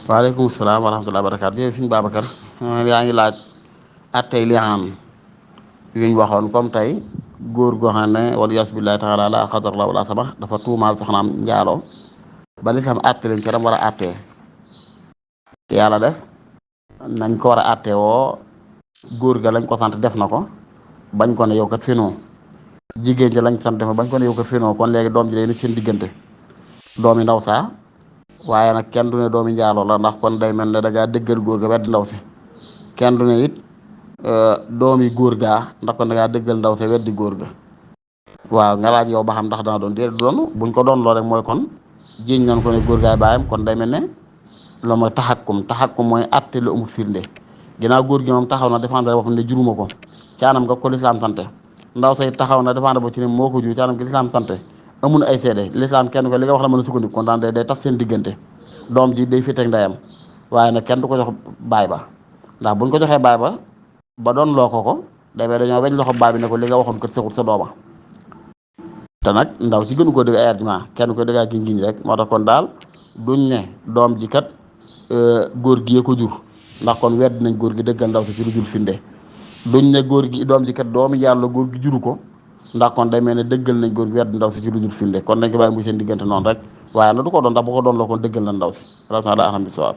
waaleykum salaam wa rahmatulah barakaatu jërëjëf suñu Babacar yaa ngi laaj attey li'aan yuñ waxoon comme tey góor goo xam ne wala yas billahi taala la xadar la wala sama dafa tuumaal soxnaam njaaloo ba lislaam atte leen ci ram war a attee yàlla def nañ ko war a attee woo góor ga lañ ko sant def na ko bañ ko ne yow kat fenoo jigéen ji lañ sant def na bañ ko ne yow kat fenoo kon léegi doom ji day ne seen diggante doomi ndaw saa waaye nag kenn du ne doomi njaaloo la ndax kon day mel ne da ngaa dëggal góor ga weddi ndaw si kenn du ne it doomi góor gaa ndax kon da ngaa dëggal ndaw si weddi góor ga waaw nga laaj yow ba xam ndax dana doon déedéet du doon buñ ko doon loo rek mooy kon jiiñ nañ ko ne góor gaay baayam kon day mel ne loolu mooy taxakkum mooy atte lu amul firnde ginnaaw góor gi moom taxaw na défendre boppam ne juruma ko ci anam nga ko lislaam sante ndaw say taxaw na défendre ba ci ne moo ko jur ci anam gi lislaam sante amul ay seede lislaam kenn ko li nga wax la mën a sukkandiku kon daan day tas seen diggante doom ji day féeteeg ndeyam waaye nag kenn du ko jox baay ba ndax buñ ko joxee baay ba doon loo ko day mel dañoo weñ loxo baay bi ne ko li nga waxoon kat sexut sa dooma te nag ndaw si gënu ko dëgg ay argument kenn ko dëggaa giñ rek moo tax kon daal duñ ne doom ji kat góor gi ko jur ndax kon wedd nañ góor gi dëggal ndaw si ci lu jur finde duñ ne góor gi doom ji kat doomi yàlla góor gi juru ko ndax kon day mel ne dëggal nañ góor gi wedd ndaw si ci lu jur finde kon dañ ko bàyyi muy seen diggante noonu rek waaye na du ko doon ndax bu ko doon loo kon dëggal na ndaw si rawatina la alhamdulilah.